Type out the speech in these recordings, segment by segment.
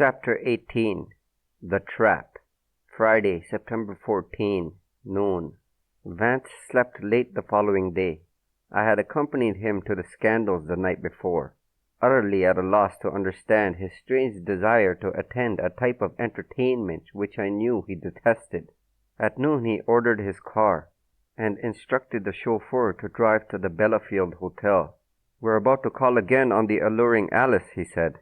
Chapter 18 The Trap. Friday, September 14, noon. Vance slept late the following day. I had accompanied him to the scandals the night before, utterly at a loss to understand his strange desire to attend a type of entertainment which I knew he detested. At noon he ordered his car, and instructed the chauffeur to drive to the Bellafield Hotel. "We're about to call again on the alluring Alice," he said.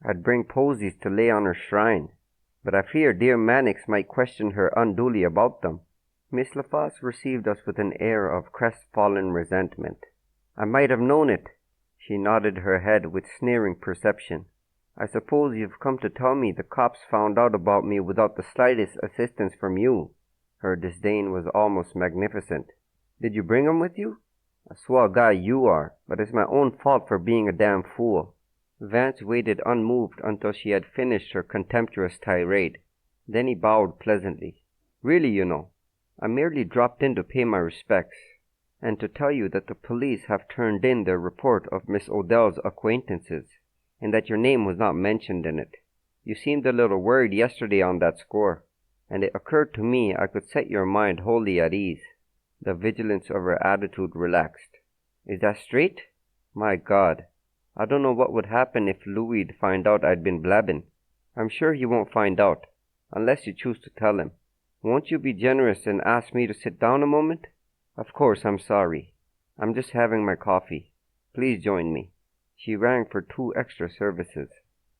"I'd bring posies to lay on her shrine, but I fear dear Mannix might question her unduly about them." Miss La Fosse received us with an air of crestfallen resentment. "I might have known it." She nodded her head with sneering perception. "I suppose you've come to tell me the cops found out about me without the slightest assistance from you." Her disdain was almost magnificent. "Did you bring 'em with you? A swell guy you are, but it's my own fault for being a damn fool." Vance waited unmoved until she had finished her contemptuous tirade. Then he bowed pleasantly. "Really, you know, I merely dropped in to pay my respects, and to tell you that the police have turned in their report of Miss Odell's acquaintances, and that your name was not mentioned in it. You seemed a little worried yesterday on that score, and it occurred to me I could set your mind wholly at ease." The vigilance of her attitude relaxed. "Is that straight? My God, I don't know what would happen if Louis'd find out I'd been blabbing. I'm sure he won't find out, unless you choose to tell him. Won't you be generous and ask me to sit down a moment? Of course, I'm sorry. I'm just having my coffee. Please join me." She rang for 2 extra services.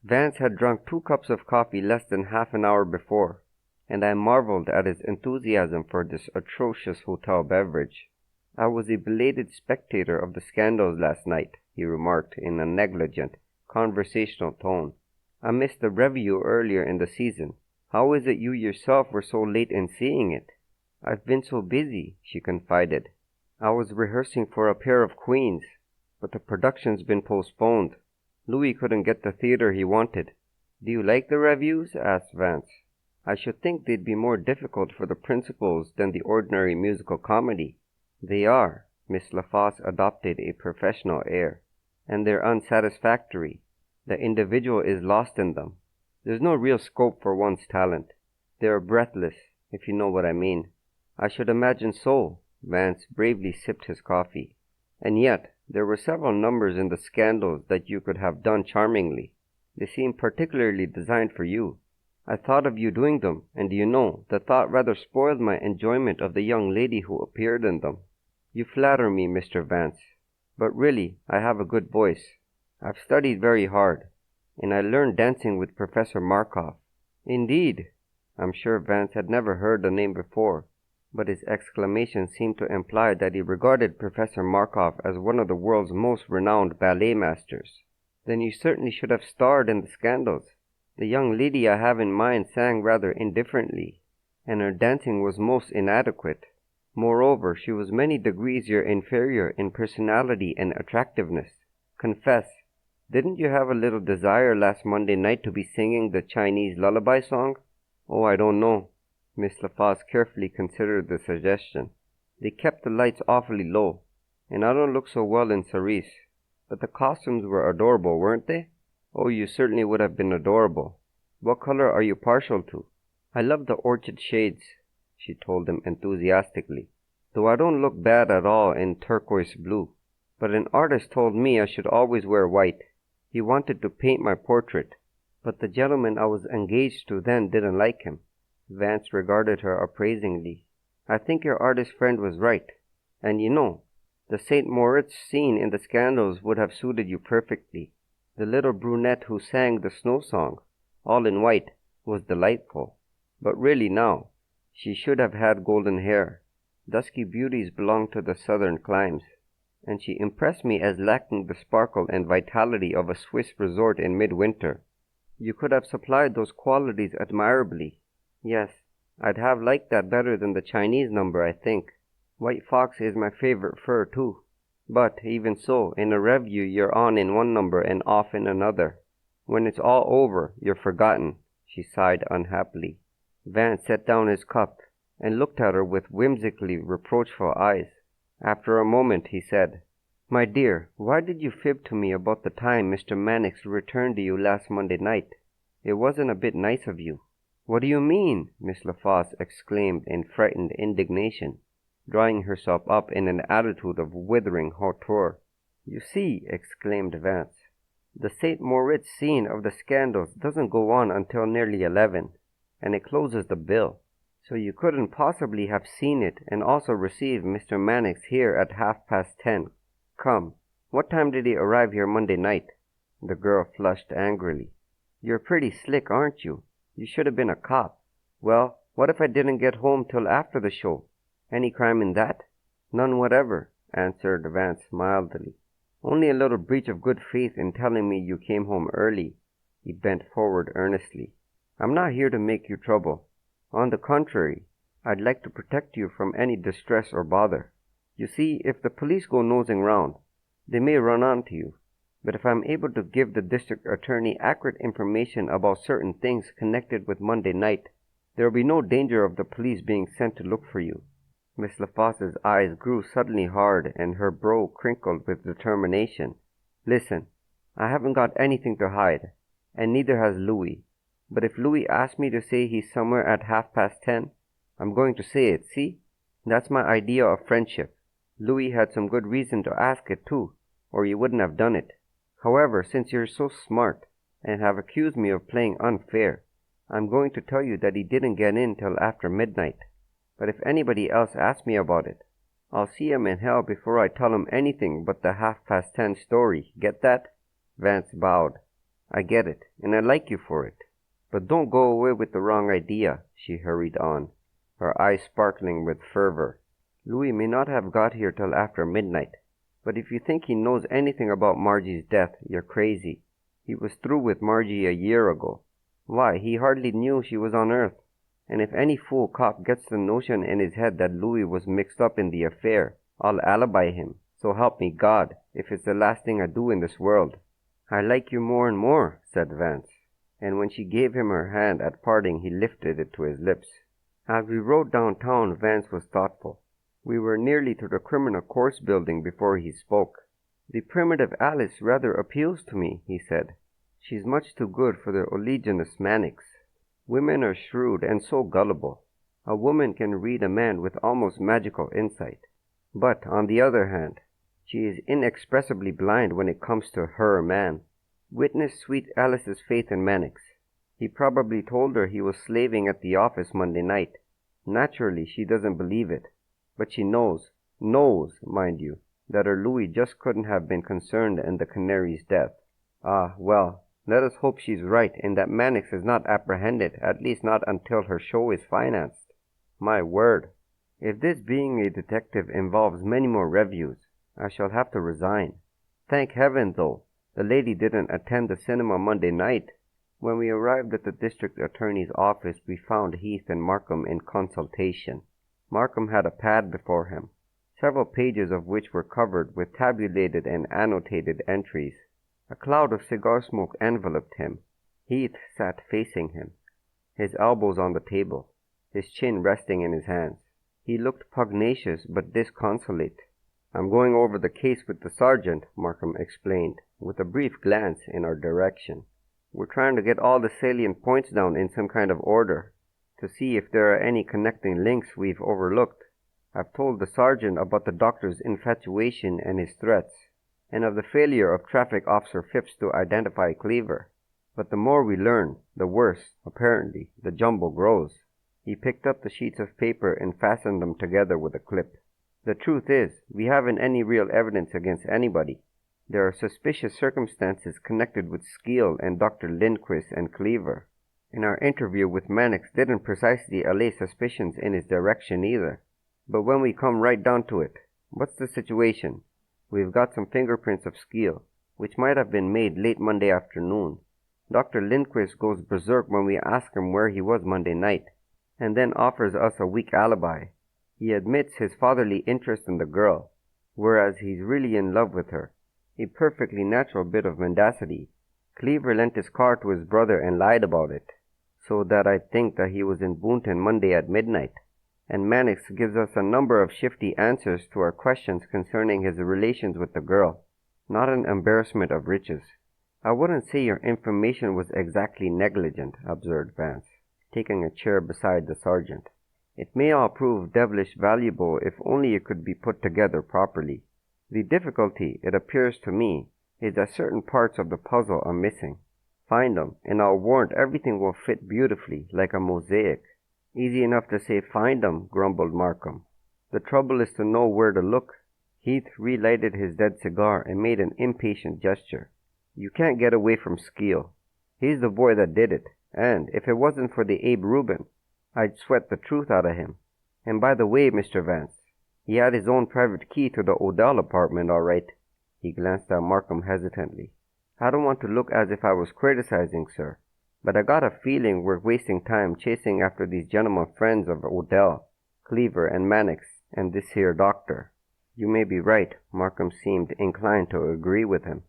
Vance had drunk 2 cups of coffee less than half an hour before, and I marveled at his enthusiasm for this atrocious hotel beverage. "I was a belated spectator of the scandals last night," he remarked in a negligent, conversational tone. "I missed the review earlier in the season. How is it you yourself were so late in seeing it?" "I've been so busy," she confided. "I was rehearsing for A Pair of Queens, but the production's been postponed. Louis couldn't get the theater he wanted." "Do you like the reviews?" asked Vance. "I should think they'd be more difficult for the principals than the ordinary musical comedy." "They are." Miss La Fosse adopted a professional air. "And they're unsatisfactory. The individual is lost in them. There's no real scope for one's talent. They're breathless, if you know what I mean." "I should imagine so." Vance bravely sipped his coffee. "And yet, there were several numbers in the scandals that you could have done charmingly. They seem particularly designed for you. I thought of you doing them, and do you know, the thought rather spoiled my enjoyment of the young lady who appeared in them." "You flatter me, Mr. Vance, but really I have a good voice. I've studied very hard, and I learned dancing with Professor Markov." "Indeed?" I'm sure Vance had never heard the name before, but his exclamation seemed to imply that he regarded Professor Markov as one of the world's most renowned ballet masters. "Then you certainly should have starred in the scandals. The young lady I have in mind sang rather indifferently, and her dancing was most inadequate. Moreover, she was many degrees your inferior in personality and attractiveness. Confess, didn't you have a little desire last Monday night to be singing the Chinese lullaby song?" "Oh, I don't know." Miss La Fosse carefully considered the suggestion. "They kept the lights awfully low, and I don't look so well in cerise. But the costumes were adorable, weren't they?" "Oh, you certainly would have been adorable. What color are you partial to?" "I love the orchid shades," she told him enthusiastically, "though I don't look bad at all in turquoise blue. But an artist told me I should always wear white. He wanted to paint my portrait, but the gentleman I was engaged to then didn't like him." Vance regarded her appraisingly. "I think your artist friend was right. And you know, the St. Moritz scene in the scandals would have suited you perfectly. The little brunette who sang the snow song, all in white, was delightful. But really now, she should have had golden hair. Dusky beauties belong to the southern climes, and she impressed me as lacking the sparkle and vitality of a Swiss resort in midwinter. You could have supplied those qualities admirably." "Yes, I'd have liked that better than the Chinese number, I think. White fox is my favorite fur, too. But, even so, in a revue you're on in one number and off in another. When it's all over, you're forgotten." She sighed unhappily. Vance set down his cup and looked at her with whimsically reproachful eyes. After a moment he said, "My dear, why did you fib to me about the time Mr. Mannix returned to you last Monday night? It wasn't a bit nice of you." "What do you mean?" Miss La Fosse exclaimed in frightened indignation, drawing herself up in an attitude of withering hauteur. "You see," exclaimed Vance, "the St. Moritz scene of the scandals doesn't go on until nearly 11, and it closes the bill. So you couldn't possibly have seen it and also received Mr. Mannix here at 10:30. Come, what time did he arrive here Monday night?" The girl flushed angrily. "You're pretty slick, aren't you? You should have been a cop." "Well, what if I didn't get home till after the show? Any crime in that?" "None whatever," answered Vance mildly. "Only a little breach of good faith in telling me you came home early." He bent forward earnestly. "I'm not here to make you trouble. On the contrary, I'd like to protect you from any distress or bother. You see, if the police go nosing round, they may run onto you. But if I'm able to give the district attorney accurate information about certain things connected with Monday night, there'll be no danger of the police being sent to look for you." Miss La Fosse's eyes grew suddenly hard and her brow crinkled with determination. "Listen, I haven't got anything to hide, and neither has Louis. But if Louis asks me to say he's somewhere at 10:30, I'm going to say it, see? That's my idea of friendship. Louis had some good reason to ask it too, or he wouldn't have done it. However, since you're so smart and have accused me of playing unfair, I'm going to tell you that he didn't get in till after midnight. But if anybody else asks me about it, I'll see him in hell before I tell him anything but the 10:30 story. Get that?" Vance bowed. "I get it, and I like you for it. But don't go away with the wrong idea," she hurried on, her eyes sparkling with fervor. "Louis may not have got here till after midnight. But if you think he knows anything about Margie's death, you're crazy. He was through with Margie a year ago. Why, he hardly knew she was on Earth. And if any fool cop gets the notion in his head that Louis was mixed up in the affair, I'll alibi him. So help me God, if it's the last thing I do in this world." "I like you more and more," said Vance. And when she gave him her hand at parting, he lifted it to his lips. As we rode downtown, Vance was thoughtful. We were nearly to the Criminal Courts building before he spoke. "The primitive Alice rather appeals to me," he said. "She's much too good for the oleaginous Mannix. Women are shrewd and so gullible. A woman can read a man with almost magical insight. But, on the other hand, she is inexpressibly blind when it comes to her man. Witness sweet Alice's faith in Mannix. He probably told her he was slaving at the office Monday night. Naturally, she doesn't believe it. But she knows, mind you, that her Louis just couldn't have been concerned in the Canary's death. Ah, well, let us hope she's right and that Mannix is not apprehended, at least not until her show is financed. My word, if this being a detective involves many more reviews, I shall have to resign. Thank heaven, though, the lady didn't attend the cinema Monday night." When we arrived at the district attorney's office, we found Heath and Markham in consultation. Markham had a pad before him, several pages of which were covered with tabulated and annotated entries. A cloud of cigar smoke enveloped him. Heath sat facing him, his elbows on the table, his chin resting in his hands. He looked pugnacious but disconsolate. "I'm going over the case with the sergeant," Markham explained, with a brief glance in our direction. "We're trying to get all the salient points down in some kind of order, to see if there are any connecting links we've overlooked. I've told the sergeant about the doctor's infatuation and his threats, and of the failure of Traffic Officer Phipps to identify Cleaver. But the more we learn, the worse, apparently, the jumble grows." He picked up the sheets of paper and fastened them together with a clip. "The truth is, we haven't any real evidence against anybody. There are suspicious circumstances connected with Skeel and Dr. Lindquist and Cleaver. And our interview with Mannix didn't precisely allay suspicions in his direction either. But when we come right down to it, what's the situation? We've got some fingerprints of Skeel, which might have been made late Monday afternoon. Dr. Lindquist goes berserk when we ask him where he was Monday night, and then offers us a weak alibi. He admits his fatherly interest in the girl, whereas he's really in love with her. A perfectly natural bit of mendacity. Cleaver lent his car to his brother and lied about it, so that I'd think that he was in Boonton Monday at midnight. And Mannix gives us a number of shifty answers to our questions concerning his relations with the girl. Not an embarrassment of riches. I wouldn't say your information was exactly negligent, observed Vance, taking a chair beside the sergeant. It may all prove devilish valuable if only it could be put together properly. The difficulty, it appears to me, is that certain parts of the puzzle are missing. Find them, and I'll warrant everything will fit beautifully, like a mosaic. Easy enough to say find them, grumbled Markham. The trouble is to know where to look. Heath relighted his dead cigar and made an impatient gesture. You can't get away from Skeel. He's the boy that did it, and if it wasn't for the Abe Rubin, I'd sweat the truth out of him. And by the way, Mr. Vance, he had his own private key to the Odell apartment, all right. He glanced at Markham hesitantly. I don't want to look as if I was criticizing, sir, but I got a feeling we're wasting time chasing after these gentlemen friends of Odell, Cleaver and Mannix, and this here doctor. You may be right. Markham seemed inclined to agree with him.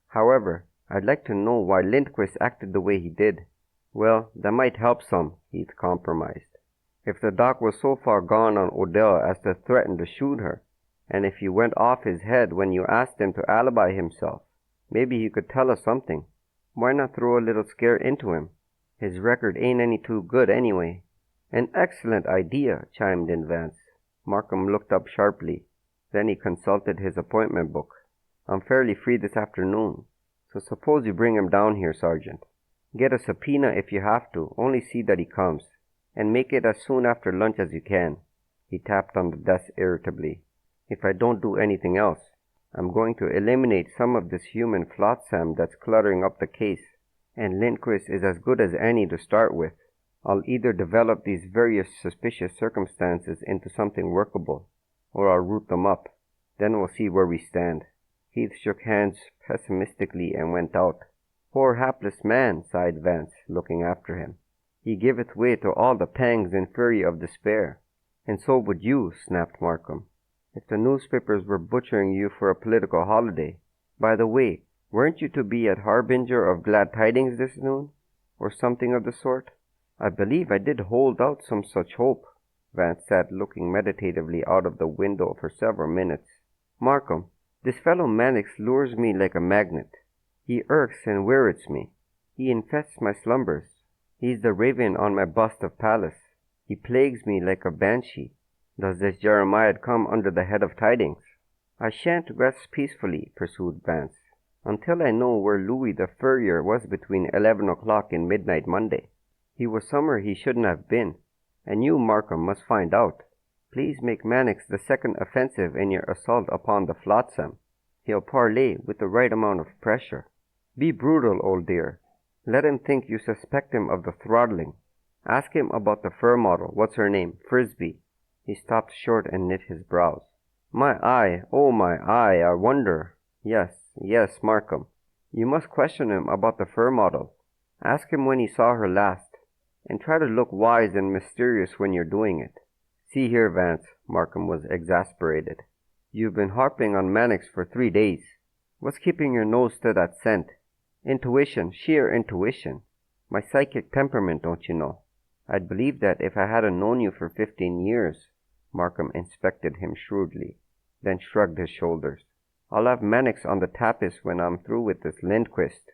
However, I'd like to know why Lindquist acted the way he did. Well, that might help some, Heath compromised. If the doc was so far gone on Odell as to threaten to shoot her, and if he went off his head when you asked him to alibi himself, maybe he could tell us something. Why not throw a little scare into him? His record ain't any too good anyway. An excellent idea, chimed in Vance. Markham looked up sharply. Then he consulted his appointment book. I'm fairly free this afternoon, so suppose you bring him down here, Sergeant. Get a subpoena if you have to, only see that he comes, and make it as soon after lunch as you can. He tapped on the desk irritably. If I don't do anything else, I'm going to eliminate some of this human flotsam that's cluttering up the case, and Lindquist is as good as any to start with. I'll either develop these various suspicious circumstances into something workable, or I'll root them up. Then we'll see where we stand. Heath shook hands pessimistically and went out. Poor hapless man, sighed Vance, looking after him. He giveth way to all the pangs and fury of despair. And so would you, snapped Markham, if the newspapers were butchering you for a political holiday. By the way, weren't you to be at Harbinger of Glad Tidings this noon, or something of the sort? I believe I did hold out some such hope. Vance sat looking meditatively out of the window for several minutes. Markham, this fellow Mannix lures me like a magnet. He irks and wearites me. He infests my slumbers. He's the raven on my bust of Pallas. He plagues me like a banshee. Does this Jeremiah come under the head of Tidings? I shan't rest peacefully, pursued Vance, until I know where Louis the Furrier was between 11 o'clock and midnight Monday. He was somewhere he shouldn't have been, and you, Markham, must find out. Please make Mannix the second offensive in your assault upon the flotsam. He'll parley with the right amount of pressure. Be brutal, old dear. Let him think you suspect him of the throttling. Ask him about the fur model. What's her name? Frisbee. He stopped short and knit his brows. My eye, oh my eye, I wonder. Yes, Markham. You must question him about the fur model. Ask him when he saw her last, and try to look wise and mysterious when you're doing it. See here, Vance, Markham was exasperated. You've been harping on Mannix for 3 days. What's keeping your nose to that scent? Intuition, sheer intuition. My psychic temperament, don't you know? I'd believe that if I hadn't known you for 15 years. Markham inspected him shrewdly, then shrugged his shoulders. I'll have Mannix on the tapis when I'm through with this Lindquist.